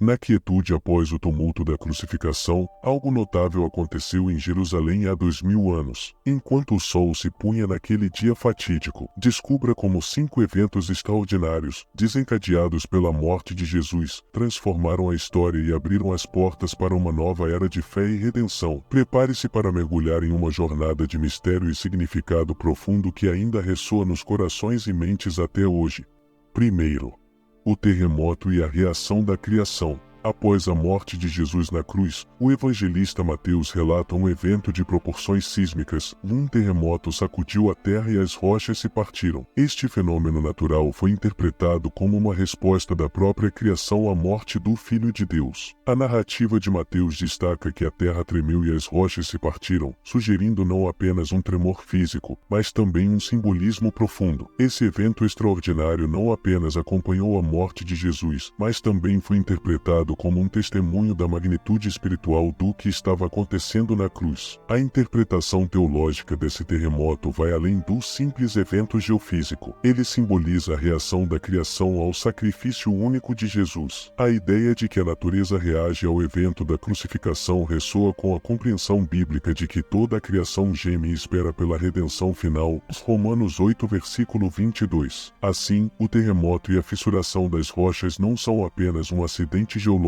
Na quietude após o tumulto da crucificação, algo notável aconteceu em Jerusalém há 2000 anos. Enquanto o sol se punha naquele dia fatídico, descubra como 5 eventos extraordinários, desencadeados pela morte de Jesus, transformaram a história e abriram as portas para uma nova era de fé e redenção. Prepare-se para mergulhar em uma jornada de mistério e significado profundo que ainda ressoa nos corações e mentes até hoje. Primeiro, o terremoto e a reação da criação. Após a morte de Jesus na cruz, o evangelista Mateus relata um evento de proporções sísmicas. Um terremoto sacudiu a terra e as rochas se partiram. Este fenômeno natural foi interpretado como uma resposta da própria criação à morte do Filho de Deus. A narrativa de Mateus destaca que a terra tremeu e as rochas se partiram, sugerindo não apenas um tremor físico, mas também um simbolismo profundo. Esse evento extraordinário não apenas acompanhou a morte de Jesus, mas também foi interpretado como um testemunho da magnitude espiritual do que estava acontecendo na cruz. A interpretação teológica desse terremoto vai além do simples evento geofísico. Ele simboliza a reação da criação ao sacrifício único de Jesus. A ideia de que a natureza reage ao evento da crucificação ressoa com a compreensão bíblica de que toda a criação geme e espera pela redenção final. Romanos 8, versículo 22. Assim, o terremoto e a fissuração das rochas não são apenas um acidente geológico,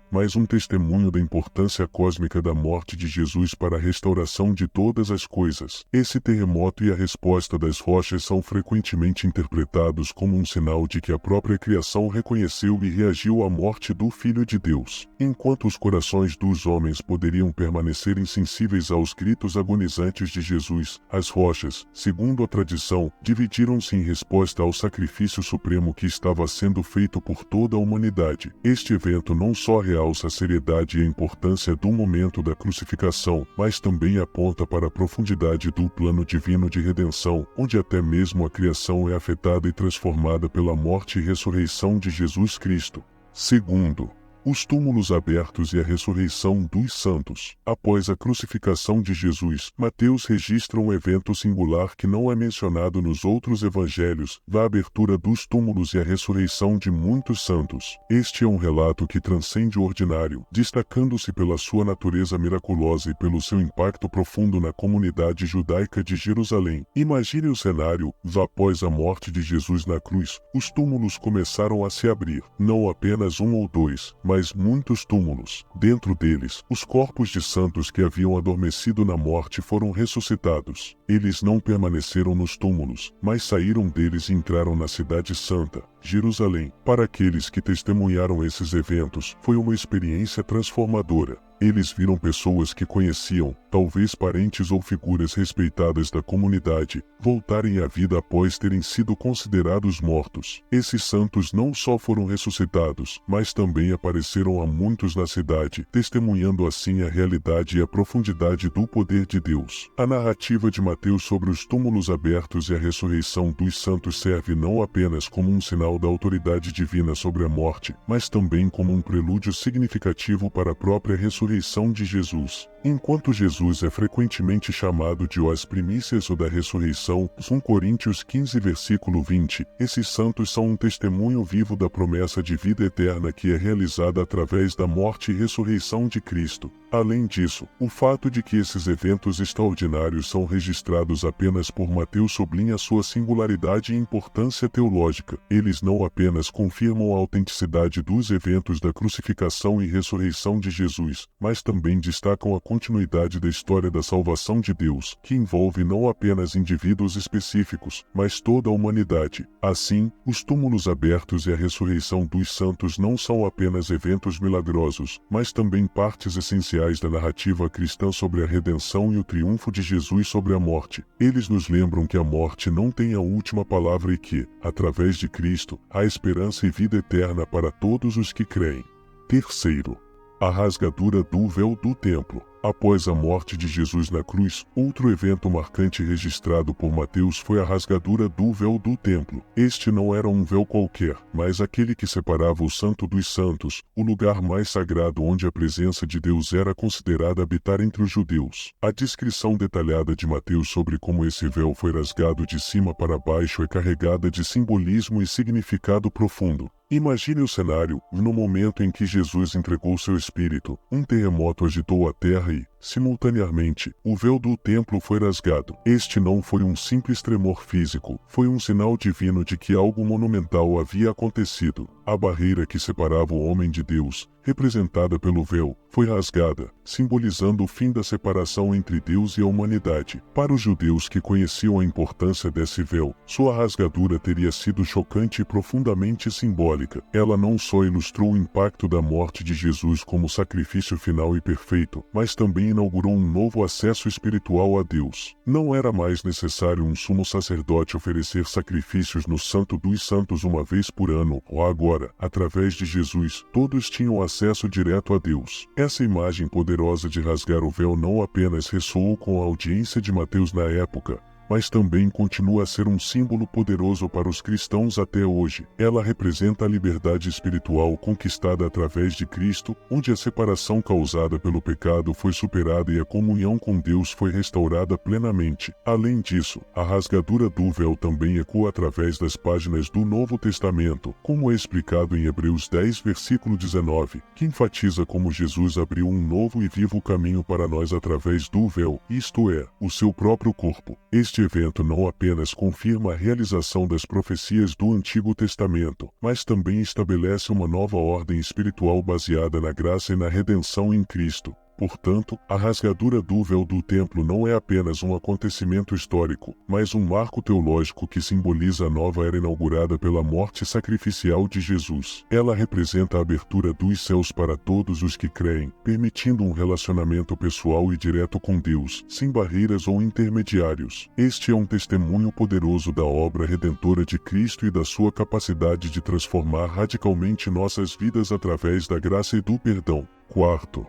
mas um testemunho da importância cósmica da morte de Jesus para a restauração de todas as coisas. Esse terremoto e a resposta das rochas são frequentemente interpretados como um sinal de que a própria criação reconheceu e reagiu à morte do Filho de Deus. Enquanto os corações dos homens poderiam permanecer insensíveis aos gritos agonizantes de Jesus, as rochas, segundo a tradição, dividiram-se em resposta ao sacrifício supremo que estava sendo feito por toda a humanidade. Este evento não só realça a seriedade e a importância do momento da crucificação, mas também aponta para a profundidade do plano divino de redenção, onde até mesmo a criação é afetada e transformada pela morte e ressurreição de Jesus Cristo. Segundo, os túmulos abertos e a ressurreição dos santos. Após a crucificação de Jesus, Mateus registra um evento singular que não é mencionado nos outros evangelhos, da abertura dos túmulos e a ressurreição de muitos santos. Este é um relato que transcende o ordinário, destacando-se pela sua natureza miraculosa e pelo seu impacto profundo na comunidade judaica de Jerusalém. Imagine o cenário: após a morte de Jesus na cruz, os túmulos começaram a se abrir, não apenas um ou dois, mas muitos túmulos. Dentro deles, os corpos de santos que haviam adormecido na morte foram ressuscitados. Eles não permaneceram nos túmulos, mas saíram deles e entraram na cidade santa, Jerusalém. Para aqueles que testemunharam esses eventos, foi uma experiência transformadora. Eles viram pessoas que conheciam, talvez parentes ou figuras respeitadas da comunidade, voltarem à vida após terem sido considerados mortos. Esses santos não só foram ressuscitados, mas também apareceram a muitos na cidade, testemunhando assim a realidade e a profundidade do poder de Deus. A narrativa de Mateus sobre os túmulos abertos e a ressurreição dos santos serve não apenas como um sinal da autoridade divina sobre a morte, mas também como um prelúdio significativo para a própria ressurreição de Jesus. Enquanto Jesus é frequentemente chamado de as primícias ou da ressurreição, 1 Coríntios 15 versículo 20, esses santos são um testemunho vivo da promessa de vida eterna que é realizada através da morte e ressurreição de Cristo. Além disso, o fato de que esses eventos extraordinários são registrados apenas por Mateus sublinha sua singularidade e importância teológica. Eles não apenas confirmam a autenticidade dos eventos da crucificação e ressurreição de Jesus, mas também destacam a continuidade da história da salvação de Deus, que envolve não apenas indivíduos específicos, mas toda a humanidade. Assim, os túmulos abertos e a ressurreição dos santos não são apenas eventos milagrosos, mas também partes essenciais da narrativa cristã sobre a redenção e o triunfo de Jesus sobre a morte. Eles nos lembram que a morte não tem a última palavra e que, através de Cristo, há esperança e vida eterna para todos os que creem. Terceiro, a rasgadura do véu do templo. Após a morte de Jesus na cruz, outro evento marcante registrado por Mateus foi a rasgadura do véu do templo. Este não era um véu qualquer, mas aquele que separava o Santo dos Santos, o lugar mais sagrado onde a presença de Deus era considerada habitar entre os judeus. A descrição detalhada de Mateus sobre como esse véu foi rasgado de cima para baixo é carregada de simbolismo e significado profundo. Imagine o cenário: no momento em que Jesus entregou seu espírito, um terremoto agitou a terra e, simultaneamente, o véu do templo foi rasgado. Este não foi um simples tremor físico, foi um sinal divino de que algo monumental havia acontecido. A barreira que separava o homem de Deus, representada pelo véu, foi rasgada, simbolizando o fim da separação entre Deus e a humanidade. Para os judeus que conheciam a importância desse véu, sua rasgadura teria sido chocante e profundamente simbólica. Ela não só ilustrou o impacto da morte de Jesus como sacrifício final e perfeito, mas também inaugurou um novo acesso espiritual a Deus. Não era mais necessário um sumo sacerdote oferecer sacrifícios no Santo dos Santos uma vez por ano, ou agora, através de Jesus, todos tinham acesso direto a Deus. Essa imagem poderosa de rasgar o véu não apenas ressoou com a audiência de Mateus na época, mas também continua a ser um símbolo poderoso para os cristãos até hoje. Ela representa a liberdade espiritual conquistada através de Cristo, onde a separação causada pelo pecado foi superada e a comunhão com Deus foi restaurada plenamente. Além disso, a rasgadura do véu também ecoa através das páginas do Novo Testamento, como é explicado em Hebreus 10, versículo 19, que enfatiza como Jesus abriu um novo e vivo caminho para nós através do véu, isto é, o seu próprio corpo. Este evento não apenas confirma a realização das profecias do Antigo Testamento, mas também estabelece uma nova ordem espiritual baseada na graça e na redenção em Cristo. Portanto, a rasgadura do véu do templo não é apenas um acontecimento histórico, mas um marco teológico que simboliza a nova era inaugurada pela morte sacrificial de Jesus. Ela representa a abertura dos céus para todos os que creem, permitindo um relacionamento pessoal e direto com Deus, sem barreiras ou intermediários. Este é um testemunho poderoso da obra redentora de Cristo e da sua capacidade de transformar radicalmente nossas vidas através da graça e do perdão. Quarto,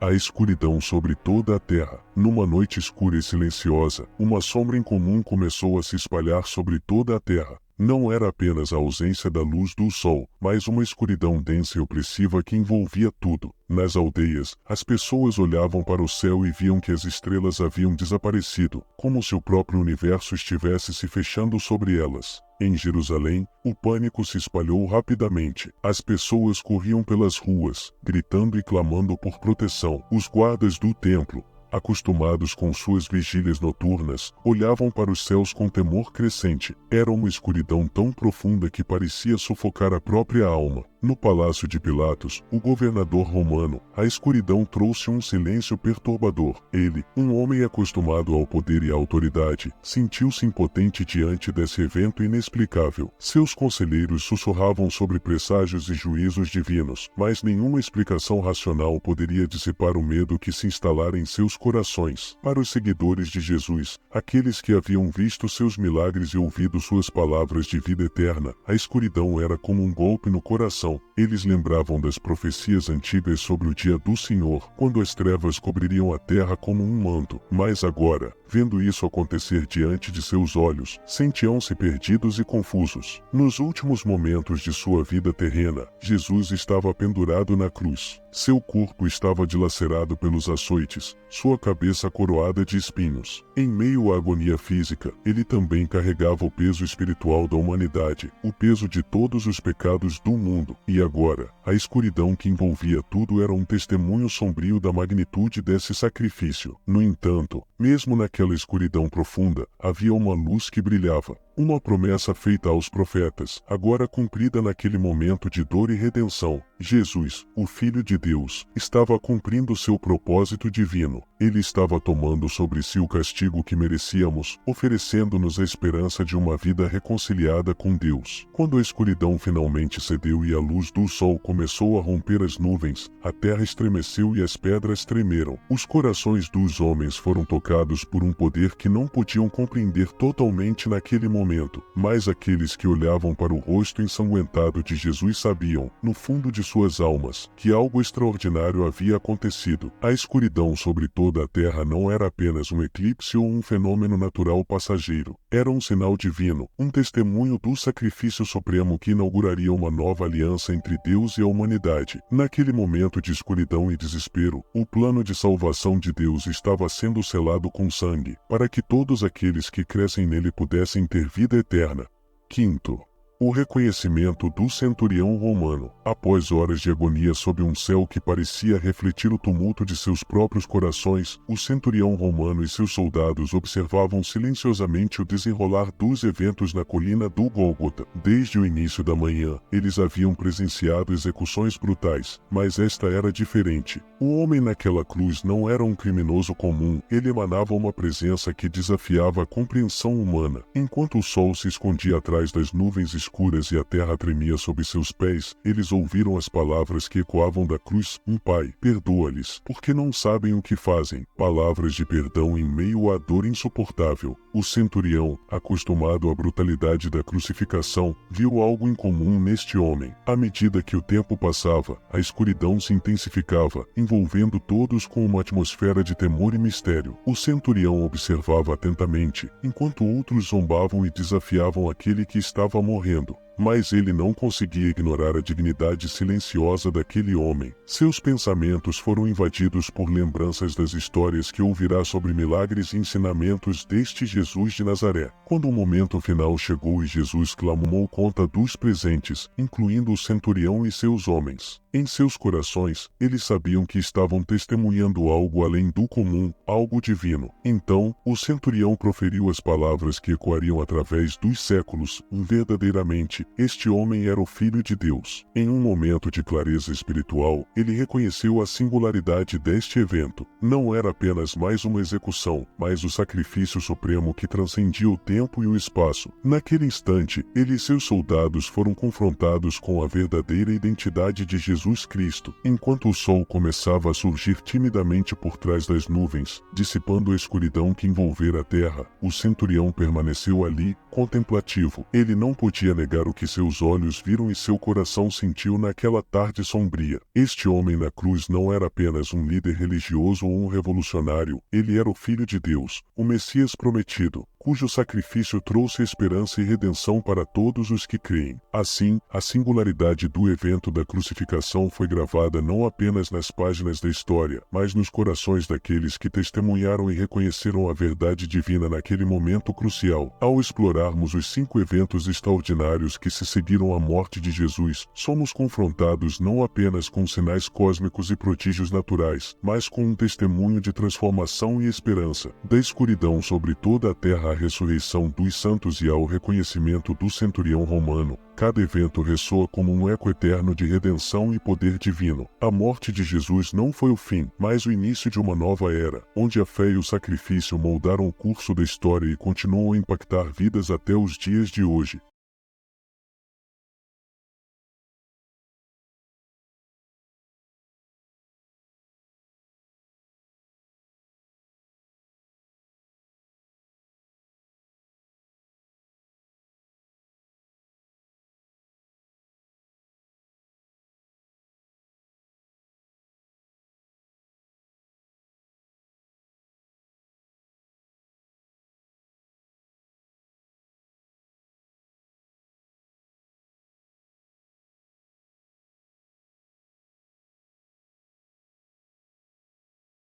a escuridão sobre toda a terra. Numa noite escura e silenciosa, uma sombra incomum começou a se espalhar sobre toda a terra. Não era apenas a ausência da luz do sol, mas uma escuridão densa e opressiva que envolvia tudo. Nas aldeias, as pessoas olhavam para o céu e viam que as estrelas haviam desaparecido, como se o próprio universo estivesse se fechando sobre elas. Em Jerusalém, o pânico se espalhou rapidamente. As pessoas corriam pelas ruas, gritando e clamando por proteção. Os guardas do templo, acostumados com suas vigílias noturnas, olhavam para os céus com temor crescente. Era uma escuridão tão profunda que parecia sufocar a própria alma. No palácio de Pilatos, o governador romano, a escuridão trouxe um silêncio perturbador. Ele, um homem acostumado ao poder e à autoridade, sentiu-se impotente diante desse evento inexplicável. Seus conselheiros sussurravam sobre presságios e juízos divinos, mas nenhuma explicação racional poderia dissipar o medo que se instalara em seus corações. Para os seguidores de Jesus, aqueles que haviam visto seus milagres e ouvido suas palavras de vida eterna, a escuridão era como um golpe no coração. Eles lembravam das profecias antigas sobre o dia do Senhor, quando as trevas cobririam a terra como um manto. Mas agora, vendo isso acontecer diante de seus olhos, sentiam-se perdidos e confusos. Nos últimos momentos de sua vida terrena, Jesus estava pendurado na cruz. Seu corpo estava dilacerado pelos açoites, sua cabeça coroada de espinhos. Em meio à agonia física, ele também carregava o peso espiritual da humanidade, o peso de todos os pecados do mundo. E agora, a escuridão que envolvia tudo era um testemunho sombrio da magnitude desse sacrifício. No entanto, mesmo naquela escuridão profunda, havia uma luz que brilhava. Uma promessa feita aos profetas, agora cumprida naquele momento de dor e redenção. Jesus, o Filho de Deus, estava cumprindo seu propósito divino. Ele estava tomando sobre si o castigo que merecíamos, oferecendo-nos a esperança de uma vida reconciliada com Deus. Quando a escuridão finalmente cedeu e a luz do sol começou a romper as nuvens, a terra estremeceu e as pedras tremeram. Os corações dos homens foram tocados por um poder que não podiam compreender totalmente naquele momento, mas aqueles que olhavam para o rosto ensanguentado de Jesus sabiam, no fundo de suas almas, que algo extraordinário havia acontecido. A escuridão sobre toda a terra não era apenas um eclipse ou um fenômeno natural passageiro. Era um sinal divino, um testemunho do sacrifício supremo que inauguraria uma nova aliança entre Deus e a humanidade. Naquele momento de escuridão e desespero, o plano de salvação de Deus estava sendo selado com sangue, para que todos aqueles que crescem nele pudessem ter vida eterna. Quinto, O reconhecimento do centurião romano. Após horas de agonia sob um céu que parecia refletir o tumulto de seus próprios corações, o centurião romano e seus soldados observavam silenciosamente o desenrolar dos eventos na colina do Gólgota. Desde o início da manhã, eles haviam presenciado execuções brutais, mas esta era diferente. O homem naquela cruz não era um criminoso comum, ele emanava uma presença que desafiava a compreensão humana. Enquanto o sol se escondia atrás das nuvens escuras e a terra tremia sob seus pés, eles ouviram as palavras que ecoavam da cruz: Pai, perdoa-lhes, porque não sabem o que fazem. Palavras de perdão em meio à dor insuportável. O centurião, acostumado à brutalidade da crucificação, viu algo incomum neste homem. À medida que o tempo passava, a escuridão se intensificava, envolvendo todos com uma atmosfera de temor e mistério. O centurião observava atentamente, enquanto outros zombavam e desafiavam aquele que estava morrendo. Mas ele não conseguia ignorar a dignidade silenciosa daquele homem. Seus pensamentos foram invadidos por lembranças das histórias que ouvirá sobre milagres e ensinamentos deste Jesus de Nazaré. Quando o momento final chegou e Jesus clamou conta dos presentes, incluindo o centurião e seus homens. Em seus corações, eles sabiam que estavam testemunhando algo além do comum, algo divino. Então, o centurião proferiu as palavras que ecoariam através dos séculos: verdadeiramente, este homem era o Filho de Deus. Em um momento de clareza espiritual, ele reconheceu a singularidade deste evento. Não era apenas mais uma execução, mas o sacrifício supremo que transcendia o tempo e o espaço. Naquele instante, ele e seus soldados foram confrontados com a verdadeira identidade de Jesus Cristo. Enquanto o sol começava a surgir timidamente por trás das nuvens, dissipando a escuridão que envolvera a terra, o centurião permaneceu ali, contemplativo. Ele não podia negar o que seus olhos viram e seu coração sentiu naquela tarde sombria. Este homem na cruz não era apenas um líder religioso ou um revolucionário, ele era o Filho de Deus, o Messias prometido, cujo sacrifício trouxe esperança e redenção para todos os que creem. Assim, a singularidade do evento da crucificação foi gravada não apenas nas páginas da história, mas nos corações daqueles que testemunharam e reconheceram a verdade divina naquele momento crucial. Ao explorarmos os 5 eventos extraordinários que se seguiram à morte de Jesus, somos confrontados não apenas com sinais cósmicos e prodígios naturais, mas com um testemunho de transformação e esperança. Da escuridão sobre toda a terra à ressurreição dos santos e ao reconhecimento do centurião romano, cada evento ressoa como um eco eterno de redenção e poder divino. A morte de Jesus não foi o fim, mas o início de uma nova era, onde a fé e o sacrifício moldaram o curso da história e continuam a impactar vidas até os dias de hoje.